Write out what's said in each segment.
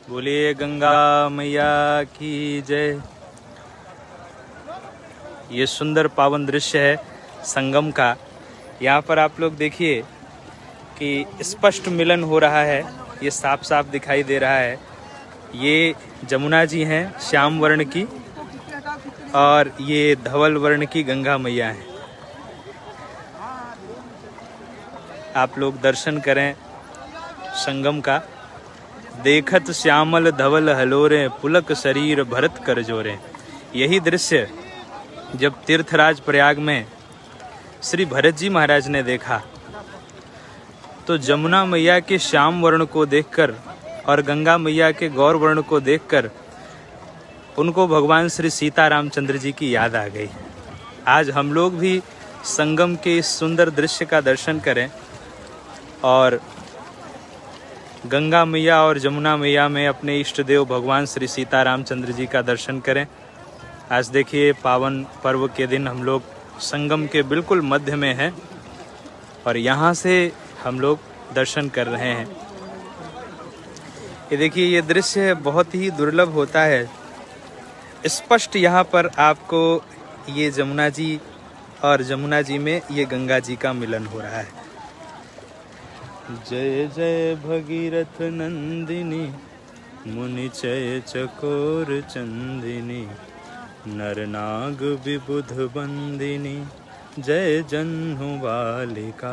बोलिए गंगा मैया की जय। ये सुंदर पावन दृश्य है संगम का। यहाँ पर आप लोग देखिए कि स्पष्ट मिलन हो रहा है, ये साफ साफ दिखाई दे रहा है। ये जमुना जी हैं श्याम वर्ण की, और ये धवल वर्ण की गंगा मैया हैं। आप लोग दर्शन करें संगम का। देखत श्यामल धवल हलोरे, पुलक शरीर भरत कर जोरे। यही दृश्य जब तीर्थराज प्रयाग में श्री भरत जी महाराज ने देखा तो जमुना मैया के श्याम वर्ण को देखकर और गंगा मैया के गौर वर्ण को देखकर उनको भगवान श्री सीता रामचंद्र जी की याद आ गई। आज हम लोग भी संगम के इस सुंदर दृश्य का दर्शन करें और गंगा मैया और जमुना मैया में अपने इष्ट देव भगवान श्री सीता रामचंद्र जी का दर्शन करें। आज देखिए पावन पर्व के दिन हम लोग संगम के बिल्कुल मध्य में हैं और यहाँ से हम लोग दर्शन कर रहे हैं। ये देखिए, ये दृश्य बहुत ही दुर्लभ होता है। स्पष्ट यहाँ पर आपको ये जमुना जी और जमुना जी में ये गंगा जी का मिलन हो रहा है। जय जय भगीरथ नंदिनी, मुनि चय चकोर चंदिनी, नर नाग विबुध बंदिनी, जय जन्नु बालिका।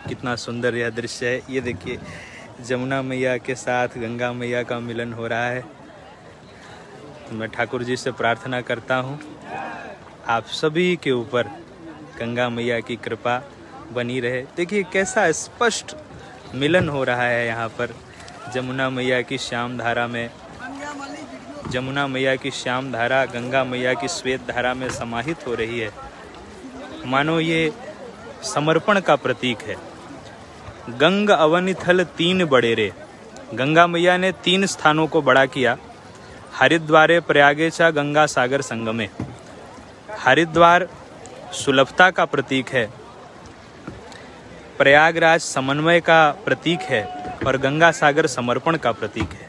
कितना सुंदर यह दृश्य है। ये देखिए, जमुना मैया के साथ गंगा मैया का मिलन हो रहा है। मैं ठाकुर जी से प्रार्थना करता हूँ आप सभी के ऊपर गंगा मैया की कृपा बनी रहे। देखिए कैसा स्पष्ट मिलन हो रहा है यहाँ पर। जमुना मैया की श्याम धारा में, जमुना मैया की श्याम धारा गंगा मैया की श्वेत धारा में समाहित हो रही है। मानो ये समर्पण का प्रतीक है। गंग अवनि थल तीन बड़ेरे, गंगा मैया ने 3 स्थानों को बड़ा किया। हरिद्वारे प्रयागे चा गंगा सागर संगमे। हरिद्वार सुलभता का प्रतीक है, प्रयागराज समन्वय का प्रतीक है और गंगा सागर समर्पण का प्रतीक है।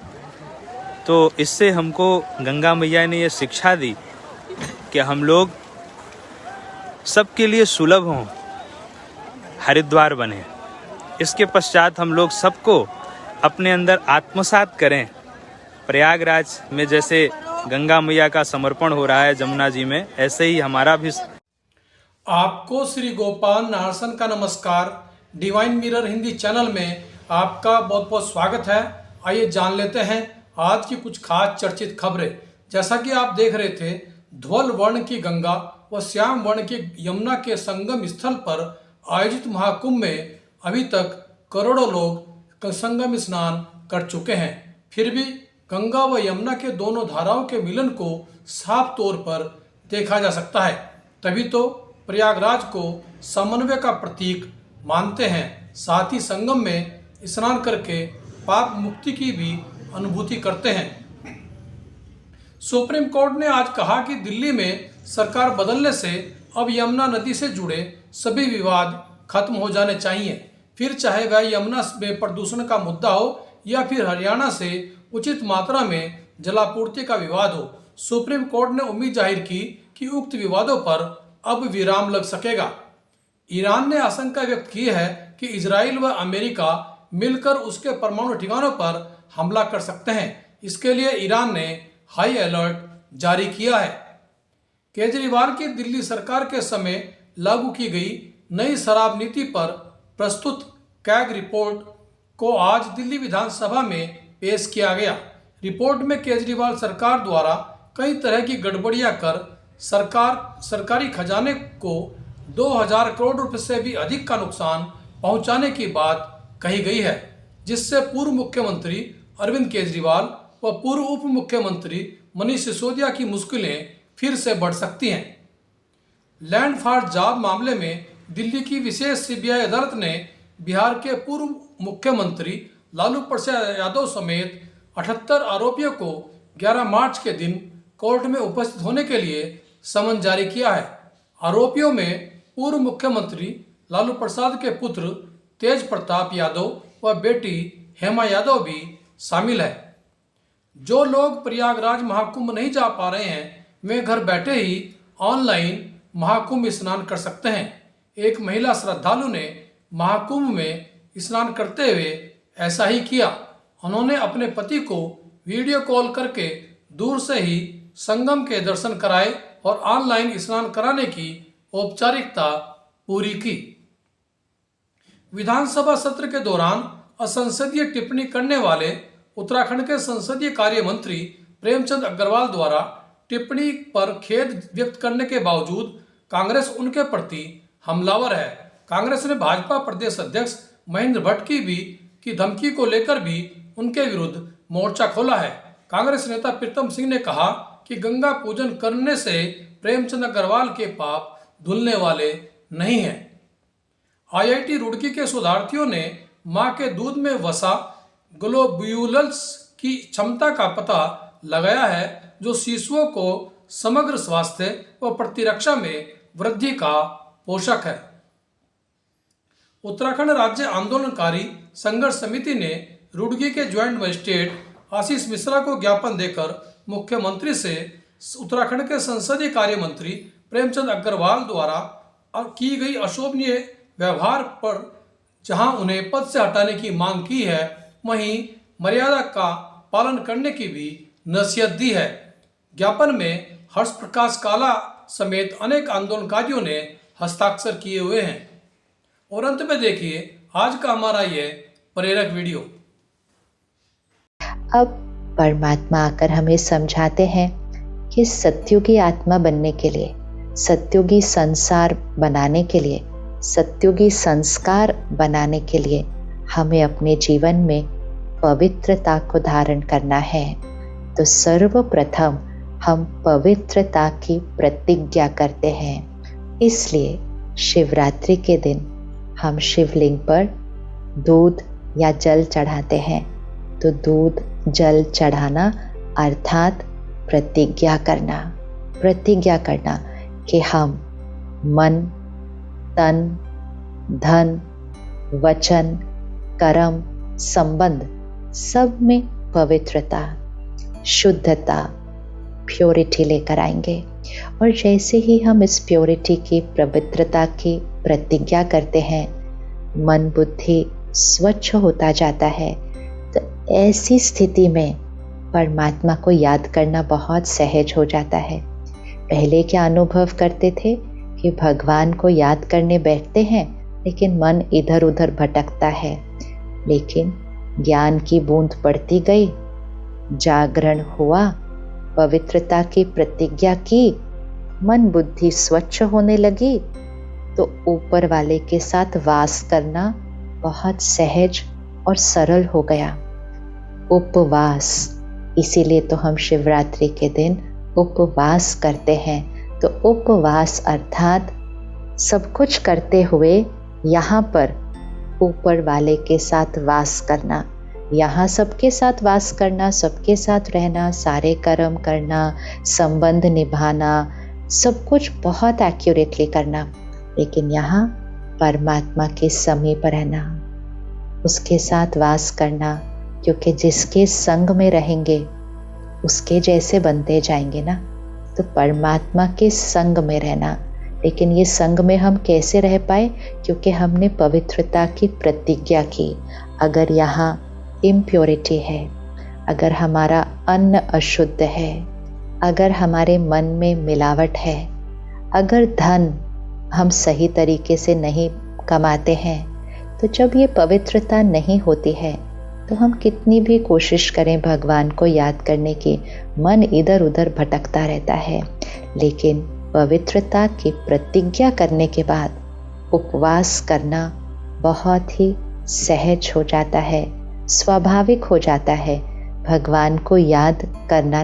तो इससे हमको गंगा मैया ने ये शिक्षा दी कि हम लोग सबके लिए सुलभ हों, हरिद्वार बने। इसके पश्चात हम लोग सबको अपने अंदर आत्मसात करें। प्रयागराज में जैसे गंगा मैया का समर्पण हो रहा है जमुना जी में, ऐसे ही हमारा भी। आपको श्री गोपाल नारसन का नमस्कार। डिवाइन मिरर हिंदी चैनल में आपका बहुत बहुत स्वागत है। आइए जान लेते हैं आज की कुछ खास चर्चित खबरें। जैसा कि आप देख रहे थे, धवल वर्ण की गंगा व श्याम वर्ण की यमुना के संगम स्थल पर आयोजित महाकुंभ में अभी तक करोड़ों लोग संगम स्नान कर चुके हैं। फिर भी गंगा व यमुना के दोनों धाराओं के मिलन को साफ तौर पर देखा जा सकता है। तभी तो प्रयागराज को समन्वय का प्रतीक मानते हैं। साथ ही संगम में स्नान करके पाप मुक्ति की भी अनुभूति करते हैं। सुप्रीम कोर्ट ने आज कहा कि दिल्ली में सरकार बदलने से अब यमुना नदी से जुड़े सभी विवाद खत्म हो जाने चाहिए। फिर चाहे वह यमुना में प्रदूषण का मुद्दा हो या फिर हरियाणा से उचित मात्रा में जलापूर्ति का विवाद हो। सुप्रीम कोर्ट ने उम्मीद जाहिर की कि उक्त विवादों पर अब विराम लग सकेगा। ईरान ने आशंका व्यक्त की है कि इजराइल व अमेरिका मिलकर उसके परमाणु ठिकानों पर हमला कर सकते हैं। इसके लिए ईरान ने हाई अलर्ट जारी किया है। केजरीवाल की दिल्ली सरकार के समय लागू की गई नई शराब नीति पर प्रस्तुत कैग रिपोर्ट को आज दिल्ली विधानसभा में पेश किया गया। रिपोर्ट में केजरीवाल सरकार द्वारा कई तरह की गड़बड़ियां कर सरकारी खजाने को 2000 करोड़ रुपए से भी अधिक का नुकसान पहुंचाने की बात कही गई है, जिससे पूर्व मुख्यमंत्री अरविंद केजरीवाल व पूर्व उप मुख्यमंत्री मनीष सिसोदिया की मुश्किलें फिर से बढ़ सकती हैं। लैंड फॉर जॉब मामले में दिल्ली की विशेष सीबीआई अदालत ने बिहार के पूर्व मुख्यमंत्री लालू प्रसाद यादव समेत 78 आरोपियों को 11 मार्च के दिन कोर्ट में उपस्थित होने के लिए समन जारी किया है। आरोपियों में पूर्व मुख्यमंत्री लालू प्रसाद के पुत्र तेज प्रताप यादव व बेटी हेमा यादव भी शामिल है। जो लोग प्रयागराज महाकुंभ नहीं जा पा रहे हैं वे घर बैठे ही ऑनलाइन महाकुंभ स्नान कर सकते हैं। एक महिला श्रद्धालु ने महाकुंभ में स्नान करते हुए ऐसा ही किया। उन्होंने अपने पति को वीडियो कॉल करके दूर से ही संगम के दर्शन कराए और ऑनलाइन स्नान कराने की औपचारिकता पूरी की। विधानसभा सत्र के दौरान असंसदीय टिप्पणी करने वाले उत्तराखंड के संसदीय कार्य मंत्री प्रेमचंद अग्रवाल द्वारा टिप्पणी पर खेद व्यक्त करने के बावजूद कांग्रेस उनके प्रति हमलावर है। कांग्रेस ने भाजपा प्रदेश अध्यक्ष महेंद्र भट्ट की धमकी को लेकर भी उनके विरुद्ध मोर्चा खोला है। कांग्रेस नेता प्रीतम सिंह ने कहा कि गंगा पूजन करने से प्रेमचंद अग्रवाल के पाप धुलने वाले नहीं हैं। IIT रुड़की के शोधार्थियों ने मां के दूध में वसा ग्लोब्यूलस की क्षमता का पता लगाया है, जो शिशुओं को समग्र स्वास्थ्य व प्रतिरक्षा में वृद्धि का पोषक है। उत्तराखंड राज्य आंदोलनकारी संघर्ष समिति ने रुड़की के ज्वाइंट मजिस्ट्रेट आशीष मिश्रा को ज्ञापन देकर मुख्यमंत्री से उत्तराखंड के संसदीय कार्य मंत्री प्रेमचंद अग्रवाल द्वारा की गई अशोभनीय व्यवहार पर जहां उन्हें पद से हटाने की मांग की है, वहीं मर्यादा का पालन करने की भी नसीहत दी है। ज्ञापन में हर्ष प्रकाश काला समेत अनेक आंदोलनकारियों ने हस्ताक्षर किए हुए हैं। और अंत में देखिए आज का हमारा ये प्रेरक वीडियो। अब परमात्मा आकर हमें समझाते हैं कि सत्युगी आत्मा बनने के लिए, सत्युगी संसार बनाने के लिए, सत्युगी संस्कार बनाने के लिए हमें अपने जीवन में पवित्रता को धारण करना है। तो सर्वप्रथम हम पवित्रता की प्रतिज्ञा करते हैं। इसलिए शिवरात्रि के दिन हम शिवलिंग पर दूध या जल चढ़ाते हैं। तो दूध जल चढ़ाना अर्थात प्रतिज्ञा करना कि हम मन, तन, धन, वचन, कर्म, संबंध सब में पवित्रता, शुद्धता, प्योरिटी लेकर आएंगे। और जैसे ही हम इस प्योरिटी की, पवित्रता की प्रतिज्ञा करते हैं, मन बुद्धि स्वच्छ होता जाता है। तो ऐसी स्थिति में परमात्मा को याद करना बहुत सहज हो जाता है। पहले क्या अनुभव करते थे कि भगवान को याद करने बैठते हैं लेकिन मन इधर उधर भटकता है। लेकिन ज्ञान की बूंद पड़ती गई, जागरण हुआ, पवित्रता की प्रतिज्ञा की, मन बुद्धि स्वच्छ होने लगी, तो ऊपर वाले के साथ वास करना बहुत सहज और सरल हो गया। उपवास, इसीलिए तो हम शिवरात्रि के दिन उपवास करते हैं। तो उपवास अर्थात सब कुछ करते हुए यहाँ पर ऊपर वाले के साथ वास करना, यहाँ सबके साथ वास करना, सबके साथ रहना, सारे कर्म करना, संबंध निभाना, सब कुछ बहुत एक्यूरेटली करना। लेकिन यहाँ परमात्मा के समीप रहना, उसके साथ वास करना, क्योंकि जिसके संग में रहेंगे उसके जैसे बनते जाएंगे ना। तो परमात्मा के संग में रहना। लेकिन ये संग में हम कैसे रह पाए? क्योंकि हमने पवित्रता की प्रतिज्ञा की। अगर यहाँ इम्प्योरिटी है, अगर हमारा अन्न अशुद्ध है, अगर हमारे मन में मिलावट है, अगर धन हम सही तरीके से नहीं कमाते हैं, तो जब ये पवित्रता नहीं होती है तो हम कितनी भी कोशिश करें भगवान को याद करने की, मन इधर उधर भटकता रहता है। लेकिन पवित्रता की प्रतिज्ञा करने के बाद उपवास करना बहुत ही सहज हो जाता है, स्वाभाविक हो जाता है। भगवान को याद करना